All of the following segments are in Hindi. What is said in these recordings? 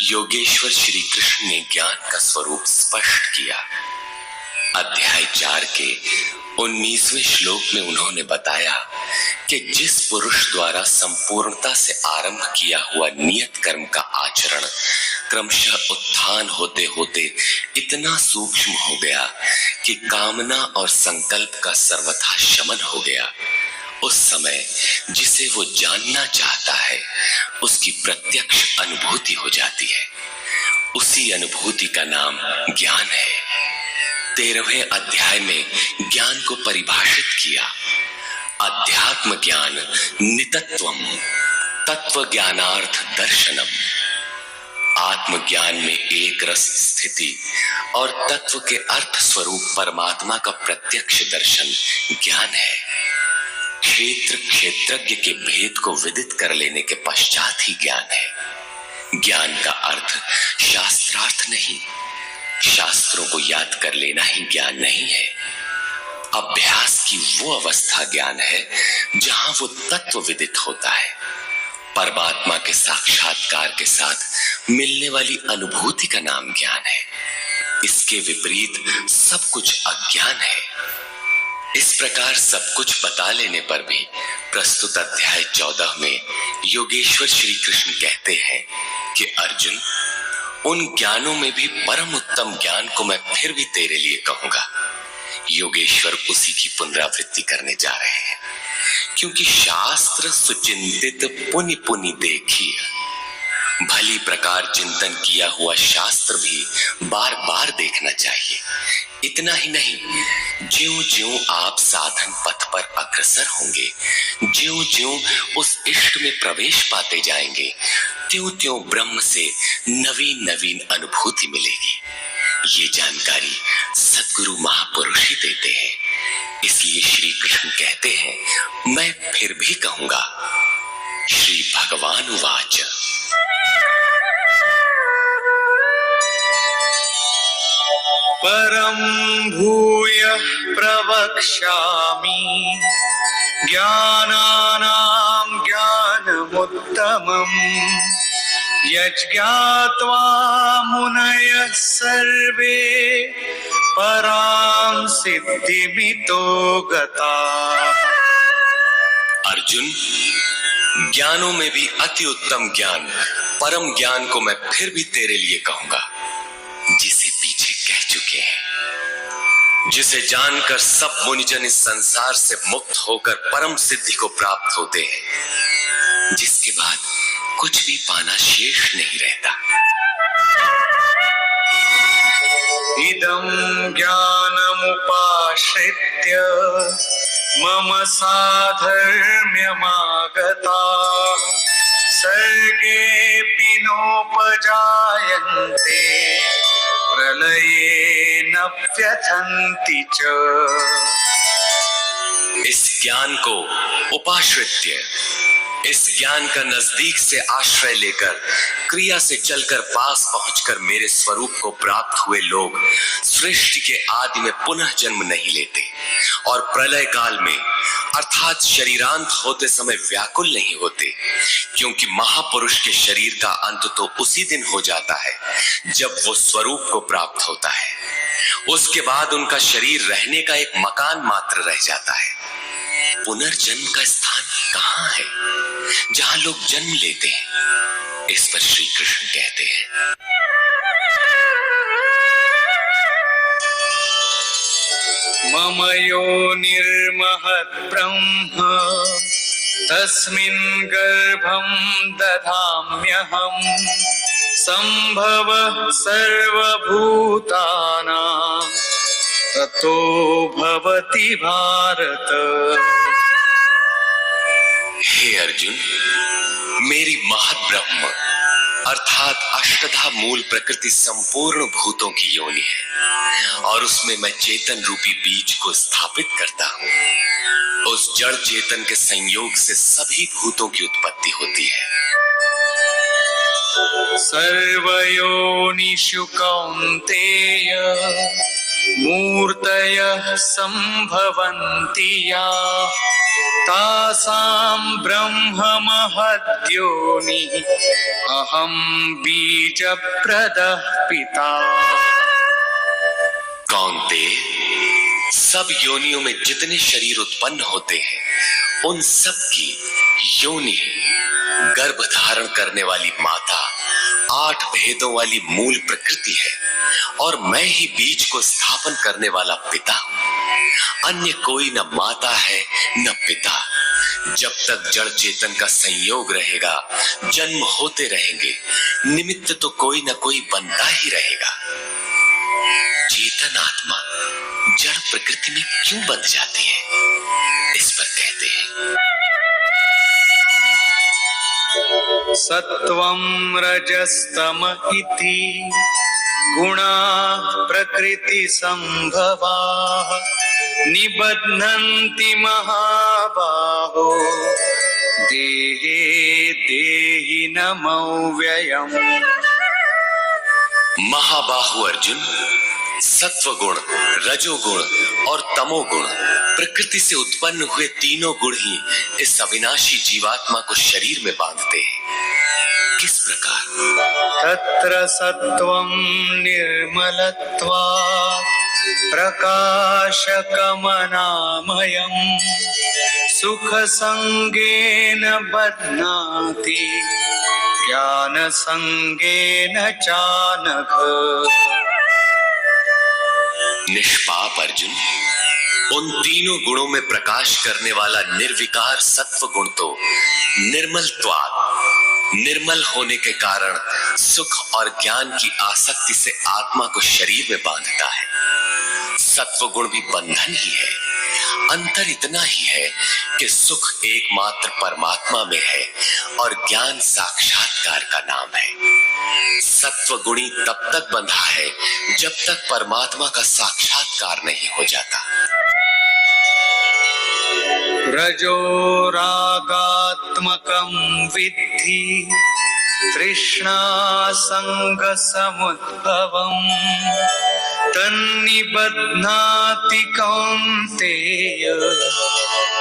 योगेश्वर श्री कृष्ण ने ज्ञान का स्वरूप स्पष्ट किया। अध्याय 4 के 19वें श्लोक में उन्होंने बताया कि जिस पुरुष द्वारा संपूर्णता से आरंभ किया हुआ नियत कर्म का आचरण क्रमशः उत्थान होते होते इतना सूक्ष्म हो गया कि कामना और संकल्प का सर्वथा शमन हो गया, उस समय जिसे वो जानना चाहता है उसकी प्रत्यक्ष अनुभूति हो जाती है। उसी अनुभूति का नाम ज्ञान है। 13वें अध्याय में ज्ञान को परिभाषित किया। अध्यात्म ज्ञान नितत्वम तत्व ज्ञानार्थ दर्शनम। आत्मज्ञान में एक रस स्थिति और तत्व के अर्थ स्वरूप परमात्मा का प्रत्यक्ष दर्शन ज्ञान है। क्षेत्र क्षेत्रज्ञ के भेद को विदित कर लेने के पश्चात ही ज्ञान है। ज्ञान का अर्थ शास्त्रार्थ नहीं, शास्त्रों को याद कर लेना ही ज्ञान नहीं है। अभ्यास की वो अवस्था ज्ञान है जहां वो तत्व विदित होता है। परमात्मा के साक्षात्कार के साथ मिलने वाली अनुभूति का नाम ज्ञान है। इसके विपरीत सब कुछ अज्ञान है। इस प्रकार सब कुछ बता लेने पर भी प्रस्तुत अध्याय 14 में योगेश्वर श्री कृष्ण कहते हैं कि अर्जुन, उन ज्ञानों में भी परम उत्तम ज्ञान को मैं फिर भी तेरे लिए कहूंगा। योगेश्वर उसी की पुनरावृत्ति करने जा रहे हैं, क्योंकि शास्त्र सुचिंतित पुनि पुनि देखिए। भली प्रकार चिंतन किया हुआ शास्त्र भी बार बार देखना चाहिए। इतना ही नहीं, ज्यों ज्यों आप साधन पथ पर अग्रसर होंगे, ज्यों ज्यों उस इष्ट में प्रवेश पाते जाएंगे, त्यों त्यों ब्रह्म से नवीन नवीन अनुभूति मिलेगी। ये जानकारी सद्गुरु महापुरुष ही देते हैं। इसलिए श्री कृष्ण कहते हैं, मैं फिर भी कहूंगा। श्री भगवान उवाच। परं भूयः प्रवक्ष्यामि ज्ञानानां ज्ञानमुत्तमम् यज्ञात्वा मुनयः सर्वे परां सिद्धिमितो गताः। अर्जुन, ज्ञानों में भी अति उत्तम ज्ञान परम ज्ञान को मैं फिर भी तेरे लिए कहूंगा, जिसे पीछे कह चुके हैं। जिसे जानकर सब मुनिजन इस संसार से मुक्त होकर परम सिद्धि को प्राप्त होते हैं, जिसके बाद कुछ भी पाना शेष नहीं रहता। इदं ज्ञानमुपाश्रित्य मम साधर्म्यमागताः सर्गेऽपि नोपजायन्ते प्रलये न व्यथन्ति च। इस ज्ञान को उपाश्रित्य, इस ज्ञान का नजदीक से आश्रय लेकर क्रिया से चलकर पास पहुंचकर मेरे स्वरूप को प्राप्त हुए लोग सृष्टि के आदि में पुनः जन्म नहीं लेते और प्रलय काल में अर्थात शरीरांत होते समय व्याकुल नहीं होते, क्योंकि महापुरुष के शरीर का अंत तो उसी दिन हो जाता है जब वो स्वरूप को प्राप्त होता है। उसके बाद उनका शरीर रहने का एक मकान मात्र रह जाता है। पुनर्जन्म का स्थान कहाँ है जहां लोग जन्म लेते हैं? इस पर श्री कृष्ण कहते हैं, मम योनिर्महद् ब्रह्म तस्मिन् गर्भं दधाम्यहम् सम्भवः सर्वभूतानां ततो भवति भारत। हे अर्जुन, मेरी महत् ब्रह्म अर्थात अष्टधा मूल प्रकृति संपूर्ण भूतों की योनि है और उसमें मैं चेतन रूपी बीज को स्थापित करता हूँ। उस जड़ चेतन के संयोग से सभी भूतों की उत्पत्ति होती है। सर्वयोनिषु कौन्तेय मूर्तयः संभवन्ति याः तासां ब्रह्म महद्योनिः अहं बीजप्रदः पिता। कौन्ते, सब योनियों में जितने शरीर उत्पन्न होते हैं उन सब की योनि गर्भ धारण करने वाली माता 8 भेदों वाली मूल प्रकृति है और मैं ही बीज को स्थापन करने वाला पिता हूं। अन्य कोई न माता है न पिता। जब तक जड़ चेतन का संयोग रहेगा जन्म होते रहेंगे, निमित्त तो कोई न कोई बनता ही रहेगा। चेतन आत्मा जड़ प्रकृति में क्यों बंध जाती है, इस पर कहते हैं सत्वं रजस्तम इति गुणाः प्रकृति संभवाः निबध्नन्ति महाबाहो देहे देहिनमव्ययम्। महाबाहु अर्जुन, सत्वगुण, रजोगुण और तमोगुण प्रकृति से उत्पन्न हुए तीनों गुण ही इस अविनाशी जीवात्मा को शरीर में बांधते हैं। किस प्रकार? तत्र सत्वं निर्मलत्वात् प्रकाशकमनामयम् सुखसंगेन बध्नाति ज्ञानसंगेन चानघ। निष्पाप अर्जुन, उन तीनों गुणों में प्रकाश करने वाला निर्विकार सत्व गुण तो निर्मल होने के कारण सुख और ज्ञान की आसक्ति से आत्मा को शरीर में बांधता है। सत्व गुण भी बंधन ही है। अंतर इतना ही है कि सुख एकमात्र परमात्मा में है और ज्ञान साक्षात्कार का नाम है। सत्व गुणी तब तक बंधा है जब तक परमात्मा का साक्षात्कार नहीं हो जाता। रजो रागात्मकं विद्धि तृष्णा संग समुद्भवम् तन्निबध्नाति कौन्तेय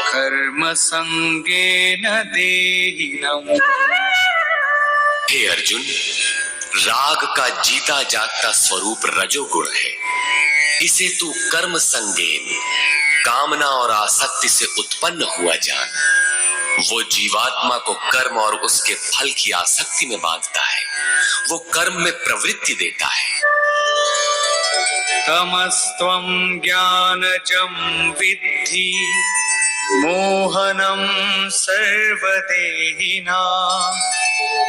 कर्म संगेन देहिनम्। हे अर्जुन, राग का जीता जागता स्वरूप रजोगुण है। इसे तू कर्म संगेन, कामना और आसक्ति से उत्पन्न हुआ जान। वो जीवात्मा को कर्म और उसके फल की आसक्ति में बांधता है। वो कर्म में प्रवृत्ति देता है। तमस्त्वं ज्ञानजं विद्धि मोहनं सर्वदेहिनां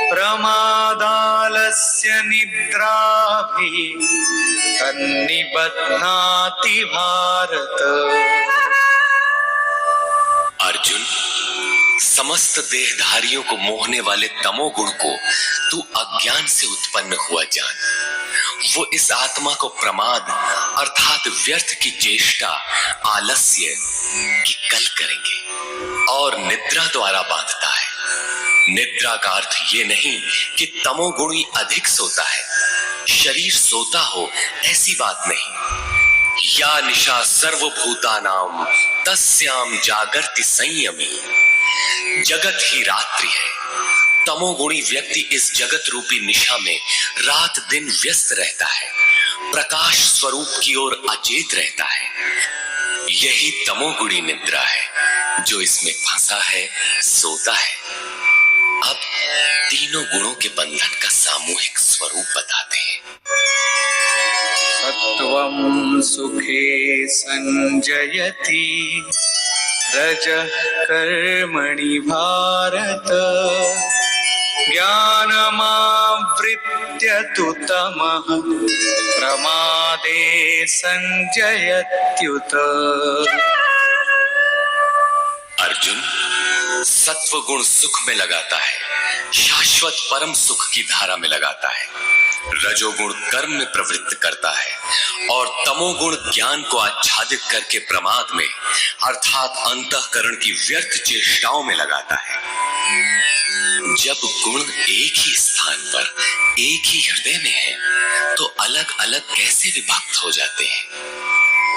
प्रमादालस्य निद्राभिः तन्निबध्नाति भारत। अर्जुन, समस्त देहधारियों को मोहने वाले तमोगुण को तू अज्ञान से उत्पन्न हुआ जान। वो इस आत्मा को प्रमाद अर्थात व्यर्थ की चेष्टा, आलस्य की कल करेंगे और निद्रा द्वारा बांधता है। निद्रा का अर्थ ये नहीं कि तमोगुणी अधिक सोता है, शरीर सोता हो, ऐसी बात नहीं। या निशा सर्वभूतानाम तस्याम जागर्ति संयमी। जगत ही रात्रि है। तमोगुणी व्यक्ति इस जगत रूपी निशा में रात दिन व्यस्त रहता है, प्रकाश स्वरूप की ओर अचेत रहता है। यही तमोगुणी निद्रा है। जो इसमें फंसा है, सोता है। अब तीनों गुणों के बंधन का सामूहिक स्वरूप बताते हैं। सत्वं सुखे संजयति रजः कर्मणि भारत ज्ञानमावृत्य तु तमः प्रमादे संजयत्युत। अर्जुन, सत्व गुण सुख में लगाता है, शाश्वत परम सुख की धारा में लगाता है। रजोगुण कर्म में प्रवृत्त करता है और तमोगुण ज्ञान को आच्छादित करके प्रमाद में अर्थात अंतःकरण की व्यर्थ चेष्टाओं में लगाता है। जब गुण एक ही स्थान पर, एक ही हृदय में है, तो अलग अलग कैसे विभक्त हो जाते हैं?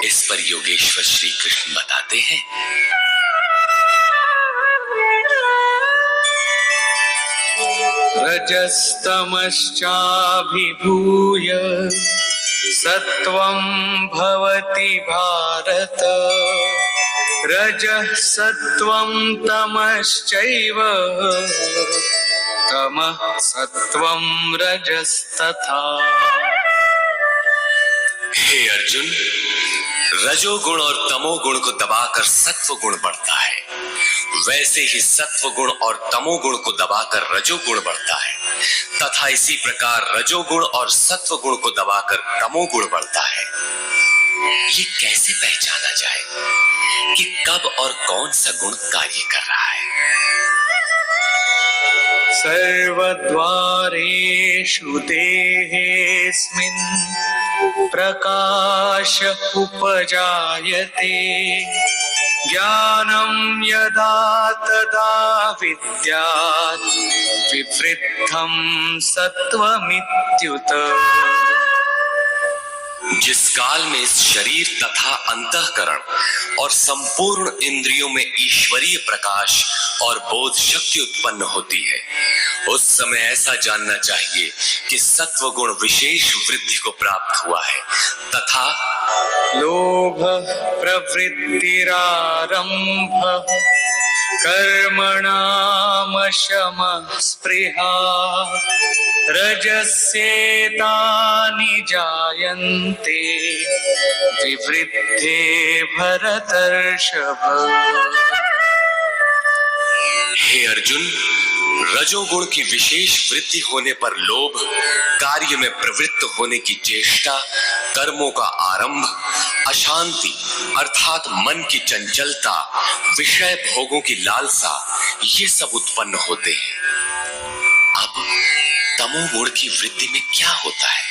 इस पर योगेश्वर श्री कृष्ण बताते हैं। रजस्तमश्चाभिभूय सत्वं भवति भारत। रजः सत्वं तमश्चैव तमः सत्वं रजस्तथा। हे अर्जुन, रजोगुण और तमोगुण को दबाकर सत्व गुण बढ़ता है, वैसे ही सत्व गुण और तमोगुण को दबाकर रजोगुण बढ़ता है, तथा इसी प्रकार रजोगुण और सत्व गुण को दबाकर तमोगुण बढ़ता है। ये कैसे पहचाना जाए कि कब और कौन सा गुण कार्य कर रहा है? सर्वद्वारेषु देहेऽस्मिन् प्रकाश उपजायते। ज्ञानं यदा तदा विद्यात् विवृद्धं सत्त्वमित्युत। जिस काल में इस शरीर तथा अंतःकरण और संपूर्ण इंद्रियों में ईश्वरीय प्रकाश और बोध शक्ति उत्पन्न होती है, उस समय ऐसा जानना चाहिए कि सत्व गुण विशेष वृद्धि को प्राप्त हुआ है, तथा लोभ प्रवृत्तिरारंभ कर्मणामशमः स्पृहा। रजस्येतानि जायन्ते विवृद्धे भरतर्षभ। हे अर्जुन, रजोगुण की विशेष वृद्धि होने पर लोभ, कार्य में प्रवृत्त होने की चेष्टा, कर्मों का आरंभ, अशांति अर्थात मन की चंचलता, विषय भोगों की लालसा, ये सब उत्पन्न होते हैं। अब तमोगुण की वृद्धि में क्या होता है?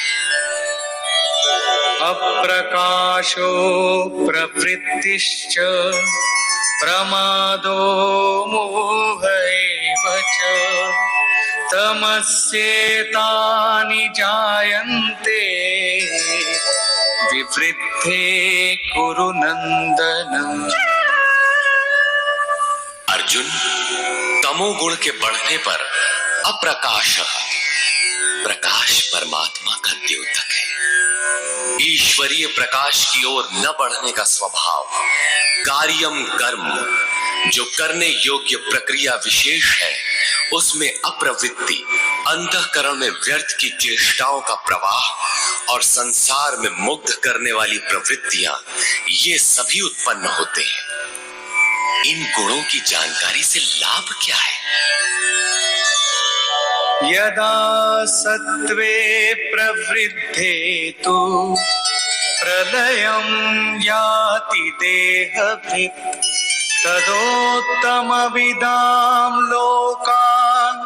अप्रकाशो प्रवृत्तिश्च प्रमादो मोह एव च। तमस्येतानि जायन्ते विवृद्धे कुरु नंदन। अर्जुन, तमोगुण के बढ़ने पर अप्रकाश, प्रकाश परमात्मा का द्योतक है। ईश्वरीय प्रकाश की ओर न बढ़ने का स्वभाव, कार्यम कर्म, जो करने योग्य प्रक्रिया विशेष है, उसमें अप्रवृत्ति, अंतःकरण में व्यर्थ की चेष्टाओं का प्रवाह और संसार में मुग्ध करने वाली प्रवृत्तियां, ये सभी उत्पन्न होते हैं। इन गुणों की जानकारी से लाभ क्या है? यदा सत्त्वे प्रवृद्धे तु प्रलयं याति देहभृत्। तदोत्तमविदां लोकान्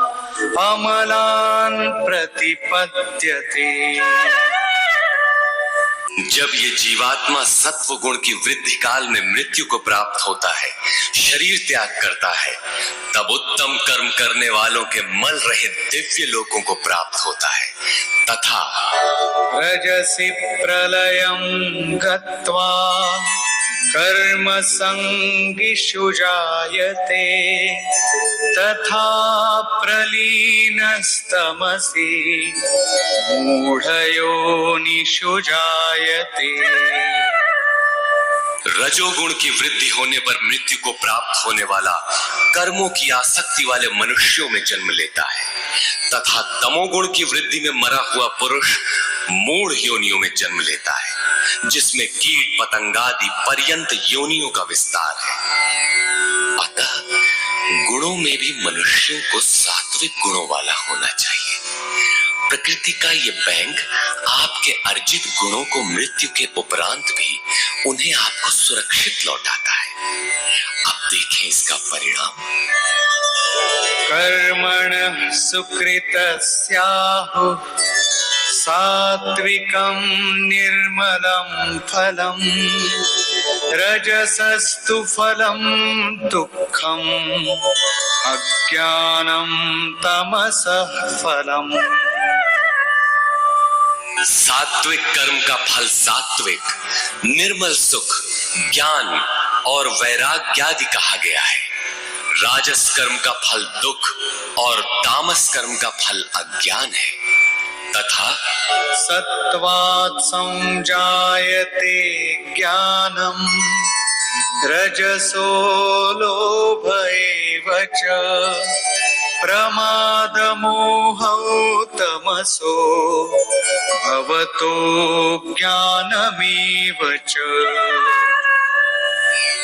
अमलान् प्रतिपद्यते। जब ये जीवात्मा सत्व गुण की वृद्धि काल में मृत्यु को प्राप्त होता है, शरीर त्याग करता है, तब उत्तम कर्म करने वालों के मल रहित दिव्य लोकों को प्राप्त होता है, तथा रजसि प्रलयं गत्वा कर्म संगिषु जायते। तथा प्रलीनस्तमसि मूढ़योनिषु जायते। रजोगुण की वृद्धि होने पर मृत्यु को प्राप्त होने वाला कर्मों की आसक्ति वाले मनुष्यों में जन्म लेता है, तथा तमोगुण की वृद्धि में मरा हुआ पुरुष मूढ़ योनियों में जन्म लेता है, जिसमें कीट पतंगादि पर्यंत योनियों का विस्तार है। अतः गुणों में भी मनुष्यों को सात्विक गुणों वाला होना चाहिए। प्रकृति का ये बैंक आपके अर्जित गुणों को मृत्यु के उपरांत भी उन्हें आपको सुरक्षित लौटाता है। अब देखें इसका परिणाम। कर्मणः सुकृतस्याहुः सात्विकं निर्मलं फलम्। रजसस्तु फलं दुःखम् अज्ञानं तमसः फलम्। सात्विक कर्म का फल सात्विक, निर्मल सुख, ज्ञान और वैराग्यादि कहा गया है। राजस कर्म का फल दुख और तामस कर्म का फल अज्ञान है, तथा सत्त्वात् संजायते ज्ञानम् रजसो लोभ एव च प्रमादमोहौ तमसो भवतो ज्ञानमेव च।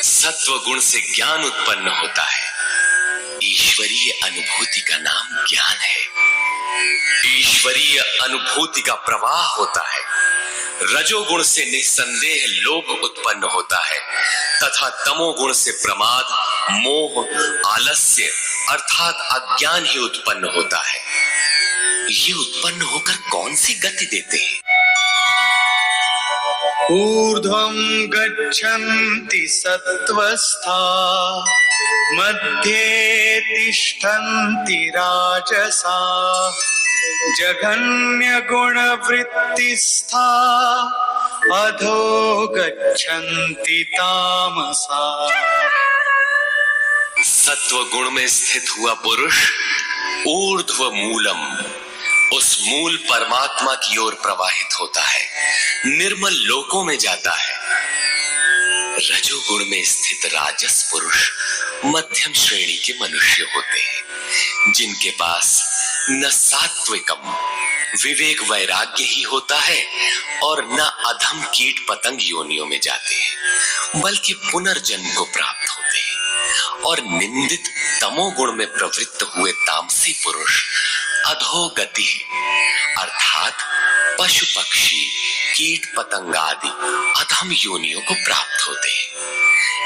सत्व गुण से ज्ञान उत्पन्न होता है। ईश्वरीय अनुभूति का नाम ज्ञान है। ईश्वरीय अनुभूति का प्रवाह होता है। रजोगुण से निस्संदेह लोभ उत्पन्न होता है तथा तमोगुण से प्रमाद, मोह, आलस्य अर्थात अज्ञान ही उत्पन्न होता है। ये उत्पन्न होकर कौन सी गति देते हैं? ऊर्ध्वं गच्छन्ति सत्त्वस्था मध्ये तिष्ठन्ति राजसा जघन्य गुण वृत्तिस्था अधो गच्छन्ति तामसा। सत्व गुण में स्थित हुआ पुरुष ऊर्ध्व मूलम, उस मूल परमात्मा की ओर प्रवाहित होता है, निर्मल लोकों में जाता है। रजोगुण में स्थित राजस पुरुष मध्यम श्रेणी के मनुष्य होते हैं, जिनके पास न सात्विकम विवेक वैराग्य ही होता है और न अधम कीट पतंग योनियों में जाते हैं, बल्कि पुनर्जन्म को प्राप्त होते हैं। और निंदित तमोगुण में प्रवृत्त हुए तामसी पुरुष अधोगति अर्थात पशु पक्षी, कीट पतंग आदि अधम योनियों को प्राप्त होते हैं।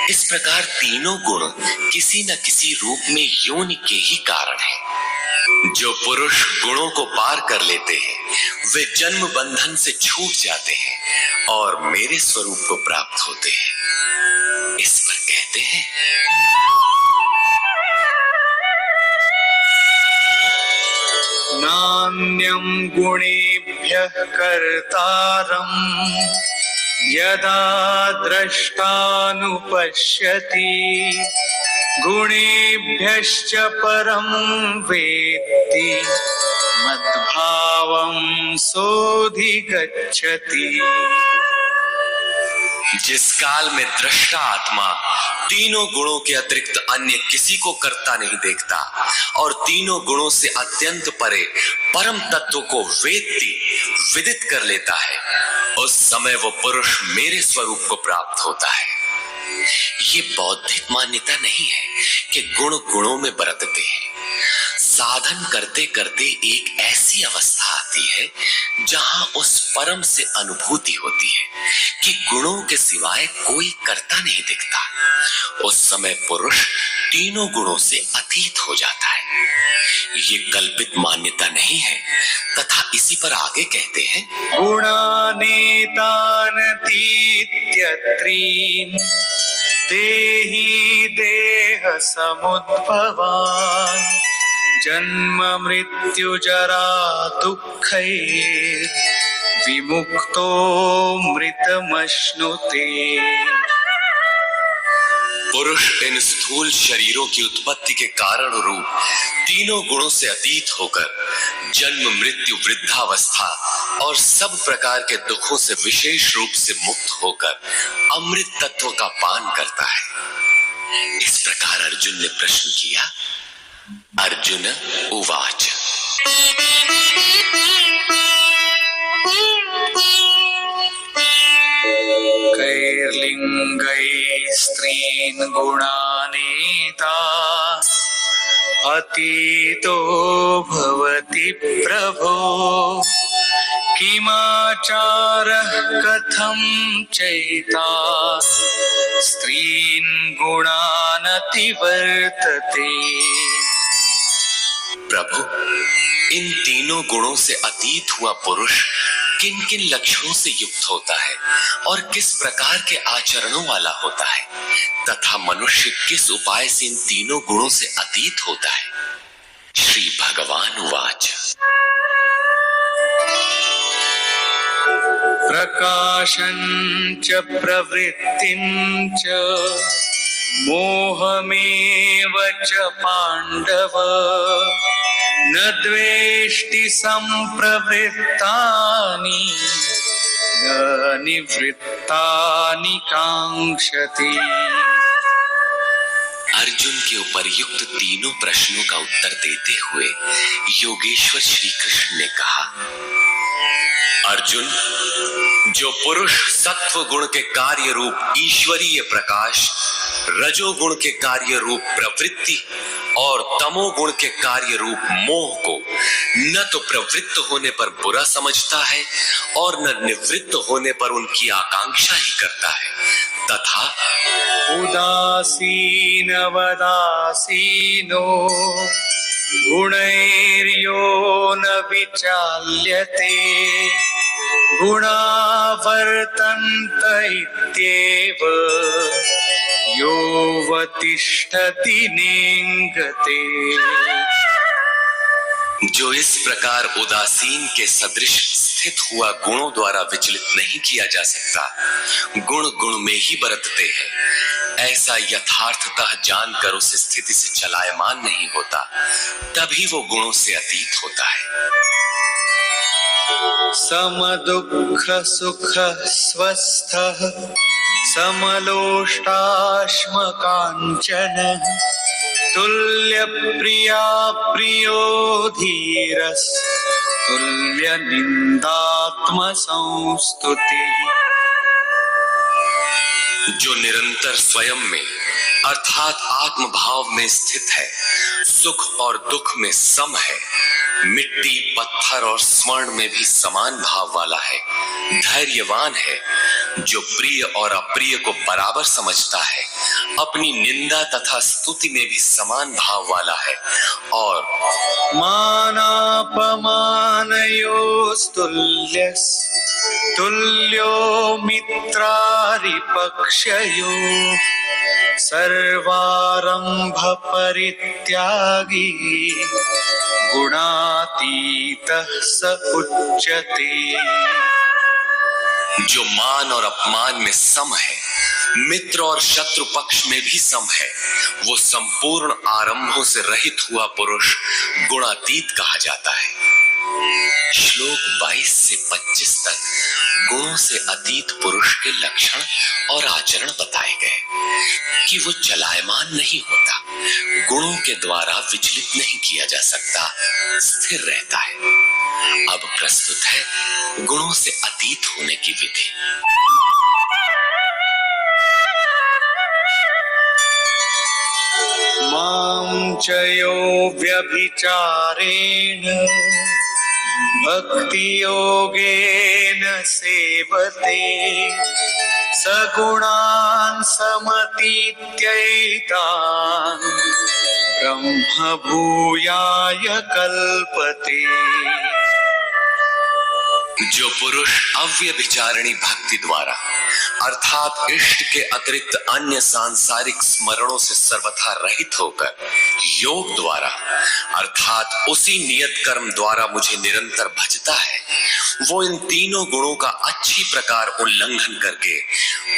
इस प्रकार तीनों गुण किसी न किसी रूप में योनि के ही कारण हैं। जो पुरुष गुणों को पार कर लेते हैं वे जन्म बंधन से छूट जाते हैं और मेरे स्वरूप को प्राप्त होते हैं। इस पर कहते हैं नान्यं गुणेभ्यः कर्तारम् यदा द्रष्टानुपश्यति गुणेभ्यश्च परं वेत्ति मद्भावं सोऽधिगच्छति। जिस काल में दृष्टा आत्मा तीनों गुणों के अतिरिक्त अन्य किसी को करता नहीं देखता और तीनों गुणों से अत्यंत परे परम तत्व को विदित कर लेता है, उस समय वो पुरुष मेरे स्वरूप को प्राप्त होता है। ये बौद्धिक मान्यता नहीं है कि गुण गुणों में बरतते हैं। साधन करते करते एक ऐसी अवस्था आती है जहां उस परम से अनुभूति होती है कि गुणों के सिवाय कोई कर्ता नहीं दिखता। उस समय पुरुष तीनों गुणों से अतीत हो जाता है। ये कल्पित मान्यता नहीं है तथा इसी पर आगे कहते हैं गुणानेतानतीत्यत्रीन् देहि देह समुद्भवान् जन्म मृत्यु जरा दुःखैर् विमुक्तो मृतमश्नुते। पुरुष इन स्थूल शरीरों की उत्पत्ति के कारण रूप तीनों गुणों से अतीत होकर जन्म मृत्यु वृद्धावस्था और सब प्रकार के दुखों से विशेष रूप से मुक्त होकर अमृत तत्व का पान करता है। इस प्रकार अर्जुन ने प्रश्न किया। अर्जुन उवाच कैर्लिङ्गैः स्त्रीन् गुणानेता अतीतो भवति प्रभो किमाचारः कथं चैता स्त्रीन् गुणानतिवर्तते। प्रभु, इन तीनों गुणों से अतीत हुआ पुरुष किन किन लक्षणों से युक्त होता है और किस प्रकार के आचरणों वाला होता है तथा मनुष्य किस उपाय से इन तीनों गुणों से अतीत होता है। श्री भगवान उवाच प्रकाशं च प्रवृत्तिं च मोहमेव च पाण्डव न द्वेष्टि सम्प्रवृत्तानि न निवृत्तानि काङ्क्षति। अर्जुन के उपर्युक्त तीनों प्रश्नों का उत्तर देते हुए योगेश्वर श्री कृष्ण ने कहा, अर्जुन, जो पुरुष सत्व गुण के कार्य रूप ईश्वरीय प्रकाश, रजोगुण के कार्य रूप प्रवृत्ति और तमोगुण के कार्य रूप मोह को न तो प्रवृत्त होने पर बुरा समझता है और न निवृत्त होने पर उनकी आकांक्षा ही करता है, तथा उदासीनवदासीनो गुणैर्यो न विचाल्यते गुणा वर्तन्त इत्येव योऽवतिष्ठति नेङ्गते। जो इस प्रकार उदासीन के सदृश स्थित हुआ गुणों द्वारा विचलित नहीं किया जा सकता, गुण गुण में ही बरतते हैं, ऐसा यथार्थतः जानकर उस स्थिति से चलायमान नहीं होता, तभी वो गुणों से अतीत होता है। समदुःख सुख स्वस्थः समलोष्टाश्मकाञ्चन तुल्य प्रिया प्रियो धीरस् तुल्य निंदात्म संस्तुति। जो निरंतर स्वयं में अर्थात आत्म भाव में स्थित है, सुख और दुख में सम है, मिट्टी पत्थर और स्वर्ण में भी समान भाव वाला है, धैर्यवान है, जो प्रिय और अप्रिय को बराबर समझता है, अपनी निंदा तथा स्तुति में भी समान भाव वाला है, और मानापमानयोस्तुल्यस् तुल्यो मित्रारिपक्षयो सर्वारंभ परित्यागी गुणातीतः स उच्यते। जो मान और अपमान में सम है, मित्र और शत्रु पक्ष में भी सम है, वो संपूर्ण आरंभों से रहित हुआ पुरुष गुणातीत कहा जाता है। श्लोक 22 से 25 तक गुणों से अतीत पुरुष के लक्षण और आचरण बताए गए कि वो चलायमान नहीं होता, गुणों के द्वारा विचलित नहीं किया जा सकता, स्थिर रहता है। अब प्रस्तुत है गुणों से अतीत होने की विधि। मां च यो व्यभिचारेण भक्ति योगेन सेवते सगुणान् समतीत्यैतान् ब्रह्म भूयाय कल्पते। जो पुरुष अव्यभिचारिणी भक्ति द्वारा अर्थात इष्ट के अतिरिक्त अन्य सांसारिक स्मरणों से सर्वथा रहित होकर योग द्वारा अर्थात उसी नियत कर्म द्वारा मुझे निरंतर भजता है, वो इन तीनों गुणों का अच्छी प्रकार उल्लंघन करके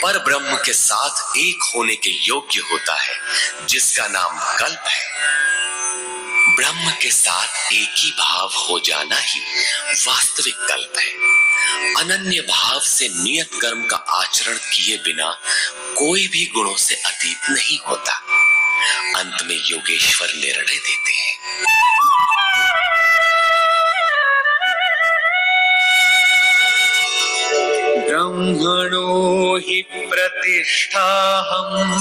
पर ब्रह्म के साथ एक होने के योग्य होता है, जिसका नाम कल्प है। ब्रह्म के साथ एक ही भाव हो जाना ही वास्तविक कल्प है। अनन्य भाव से नियत कर्म का आचरण किए बिना कोई भी गुणों से अतीत नहीं होता। अंत में योगेश्वर निर्णय देते हैं, ब्रह्मणो हि प्रतिष्ठाहम्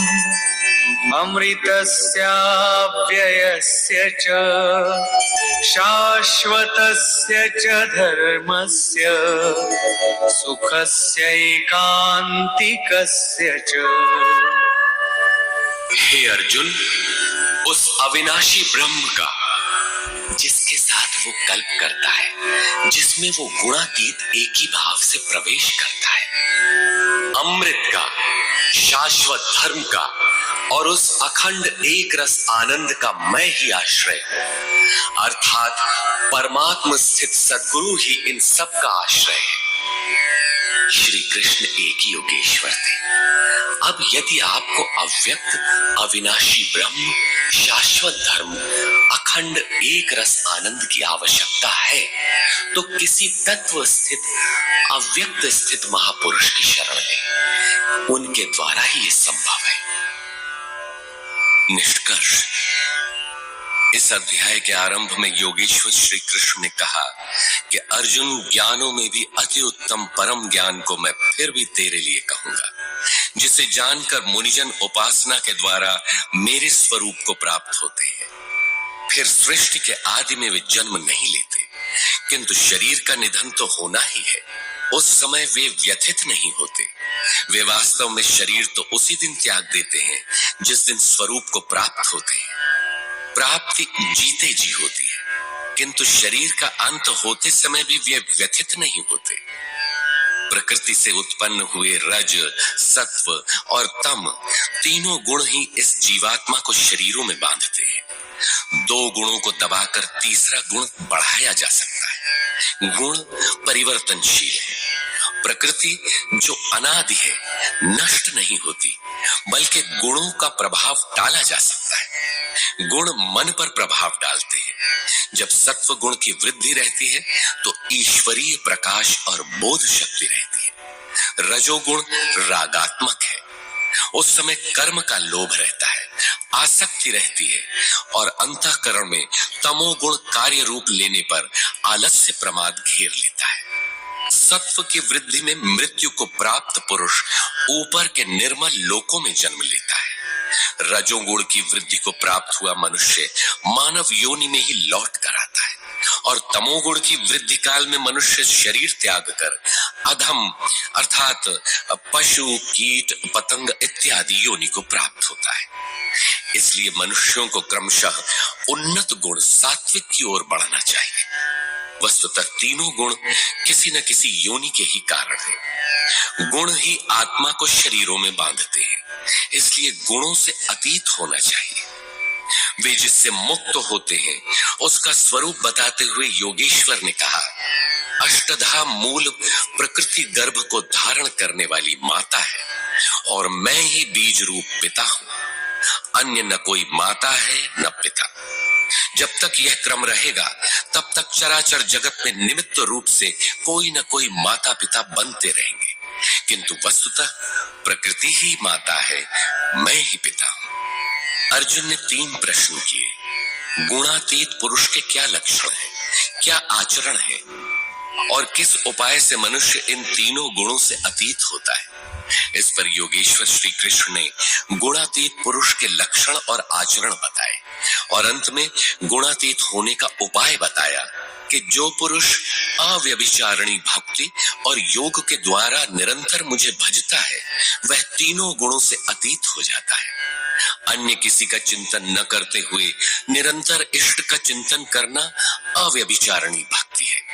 अमृतस्याव्ययस्य च शाश्वतस्य च धर्मस्य सुखस्यैकान्तिकस्य च। हे अर्जुन, उस अविनाशी ब्रह्म का जिसके साथ वो कल्प करता है, जिसमें वो गुणातीत एक ही भाव से प्रवेश करता है, अमृत का, शाश्वत धर्म का और उस अखंड एक रस आनंद का मैं ही आश्रय हूं, अर्थात परमात्मा स्थित सद्गुरु ही इन सब का आश्रय है। श्री कृष्ण एक ही योगेश्वर थे। अब यदि आपको अव्यक्त अविनाशी ब्रह्म, शाश्वत धर्म, अखंड एक रस आनंद की आवश्यकता है तो किसी तत्व स्थित अव्यक्त स्थित महापुरुष की शरण लें। उनके द्वारा ही ये संभव है। निष्कर्ष, इस अध्याय के आरंभ में योगेश्वर श्री कृष्ण ने कहा कि अर्जुन, ज्ञानों में भी अति उत्तम परम ज्ञान को मैं फिर भी तेरे लिए कहूंगा, जिसे जानकर मुनिजन उपासना के द्वारा मेरे स्वरूप को प्राप्त होते हैं। फिर सृष्टि के आदि में वे जन्म नहीं लेते, किंतु शरीर का निधन तो होना ही है। उस समय वे व्यथित नहीं होते। वे वास्तव में शरीर तो उसी दिन त्याग देते हैं जिस दिन स्वरूप को प्राप्त होते हैं। प्राप्ति जीते जी होती है, किंतु शरीर का अंत होते समय भी वे व्यथित नहीं होते। प्रकृति से उत्पन्न हुए रज, सत्व और तम तीनों गुण ही इस जीवात्मा को शरीरों में बांधते हैं। दो गुणों को दबाकर तीसरा गुण बढ़ाया जा सकता है। गुण परिवर्तनशील है। प्रकृति जो अनादि है, नष्ट नहीं होती, बल्कि गुणों का प्रभाव टाला जा सकता है। गुण मन पर प्रभाव डालते हैं। जब सत्व गुण की वृद्धि रहती है तो ईश्वरीय प्रकाश और बोध शक्ति रहती है। रजोगुण रागात्मक है। उस समय कर्म का लोभ रहता है, आसक्ति रहती है, और अंतःकरण में तमोगुण कार्य रूप लेने पर आलस्य प्रमाद घेर लेता है। सत्व की वृद्धि में मृत्यु को प्राप्त पुरुष ऊपर के निर्मल लोकों में जन्म लेता है। रजोगुण की वृद्धि को प्राप्त हुआ मनुष्य मानव योनि में ही लौट कर आता है, और तमोगुण की वृद्धि काल में मनुष्य शरीर त्याग कर अधम अर्थात पशु, कीट, पतंग इत्यादि योनि को प्राप्त होता है। इसलिए मनुष्यों को क्रमशः उन्नत गुण सात्विक की ओर बढ़ना चाहिए। वस्तुतः तीनों गुण किसी न किसी योनि के ही कारण है। गुण ही आत्मा को शरीरों में बांधते हैं, इसलिए गुणों से अतीत होना चाहिए। वे जिससे मुक्त होते हैं उसका स्वरूप बताते हुए योगेश्वर ने कहा, अष्टधा मूल प्रकृति गर्भ को धारण करने वाली माता है और मैं ही बीज रूप पिता हूं। अन्य न कोई माता है न पिता। जब तक यह क्रम रहेगा तब तक चराचर जगत में निमित्त रूप से कोई न कोई माता पिता बनते रहेंगे, किंतु वस्तुतः प्रकृति ही माता है, मैं ही पिता हूं। अर्जुन ने 3 प्रश्न किए। गुणातीत पुरुष के क्या लक्षण है, क्या आचरण है, और किस उपाय से मनुष्य इन तीनों गुणों से अतीत होता है। इस पर योगेश्वर श्री कृष्ण ने गुणातीत पुरुष के लक्षण और आचरण बताए, और अंत में गुणातीत होने का उपाय बताया कि जो पुरुष अव्यभिचारिणी भक्ति और योग के द्वारा निरंतर मुझे भजता है वह तीनों गुणों से अतीत हो जाता है। अन्य किसी का चिंतन न करते हुए निरंतर इष्ट का चिंतन करना अव्यभिचारिणी भक्ति है।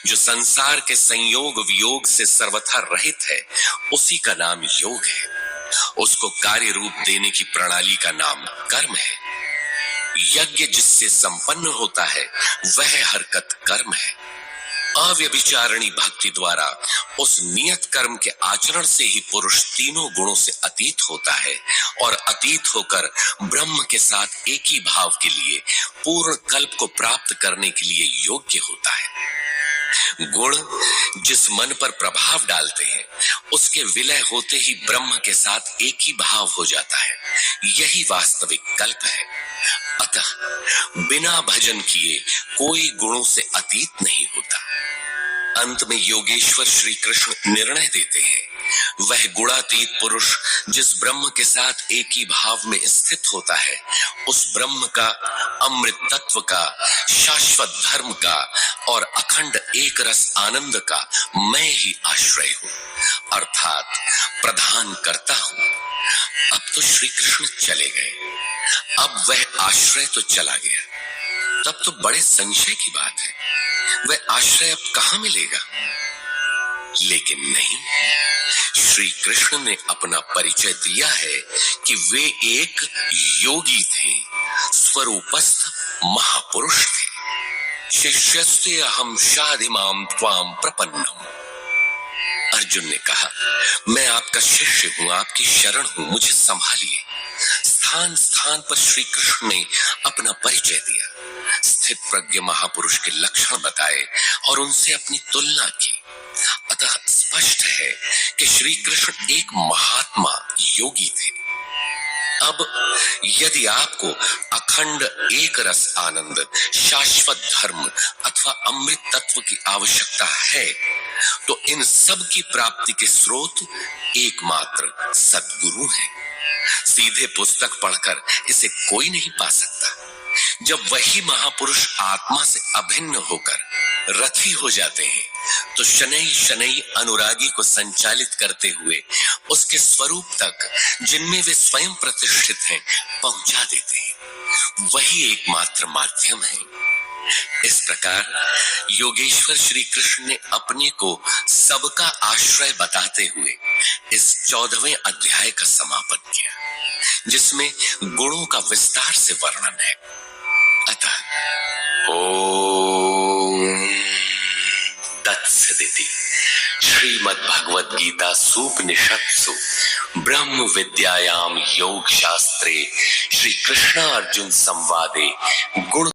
जो संसार के संयोग वियोग से सर्वथा रहित है उसी का नाम योग है। उसको कार्य रूप देने की प्रणाली का नाम कर्म है। यज्ञ जिससे संपन्न होता है वह हरकत कर्म है। अव्यभिचारिणी भक्ति द्वारा उस नियत कर्म के आचरण से ही पुरुष तीनों गुणों से अतीत होता है और अतीत होकर ब्रह्म के साथ एक ही भाव के लिए पूर्ण कल्प को प्राप्त करने के लिए योग्य होता है। गुण जिस मन पर प्रभाव डालते हैं उसके विलय होते ही ब्रह्म के साथ एक ही भाव हो जाता है। यही वास्तविक कल्प है। अतः बिना भजन किए कोई गुणों से अतीत नहीं होता। अंत में योगेश्वर श्री कृष्ण निर्णय देते हैं, वह गुणातीत पुरुष जिस ब्रह्म के साथ एक ही भाव में स्थित होता है उस ब्रह्म का, अमृत तत्व का, शाश्वत धर्म का और अखंड एक रस आनंद का मैं ही आश्रय हूं, अर्थात प्रधान करता हूं। अब तो श्री कृष्ण चले गए, अब वह आश्रय तो चला गया। तब तो बड़े संशय की बात है, वह आश्रय अब कहां मिलेगा? लेकिन नहीं, श्री कृष्ण ने अपना परिचय दिया है कि वे एक योगी थे, स्वरूपस्थ महापुरुष थे। शिष्यस्ते अहम शाधिमाम त्वाम प्रपन्नम। अर्जुन ने कहा, मैं आपका शिष्य हूं, आपकी शरण हूं, मुझे संभालिए। स्थान स्थान पर श्री कृष्ण ने अपना परिचय दिया, स्थित प्रज्ञ महापुरुष के लक्षण बताए और उनसे अपनी तुलना की। अतः स्पष्ट है कि श्री कृष्ण एक महात्मा योगी थे। अब यदि आपको अखंड एक रस आनंद, शाश्वत धर्म अथवा अमृत तत्व की आवश्यकता है, तो इन सब की प्राप्ति के स्रोत एकमात्र सद्गुरु हैं। सीधे पुस्तक पढ़कर इसे कोई नहीं पा सकता। जब वही महापुरुष आत्मा से अभिन्न होकर रथी हो जाते हैं, तो शनैः शनैः अनुरागी को संचालित करते हुए उसके स्वरूप तक, जिनमें वे स्वयं प्रतिष्ठित हैं, पहुंचा देते हैं। वही एकमात्र माध्यम है। इस प्रकार योगेश्वर श्री कृष्ण ने अपने को सबका आश्रय बताते हुए इस 14वें अध्याय का समापन किया, जिसमें गुणों का विस्तार से वर्णन है। अतः ओम तत्सदिति श्रीमद् भगवद गीता सूपनिषत्सु ब्रह्म विद्यायाम योग शास्त्रे श्री कृष्ण अर्जुन संवादे गुण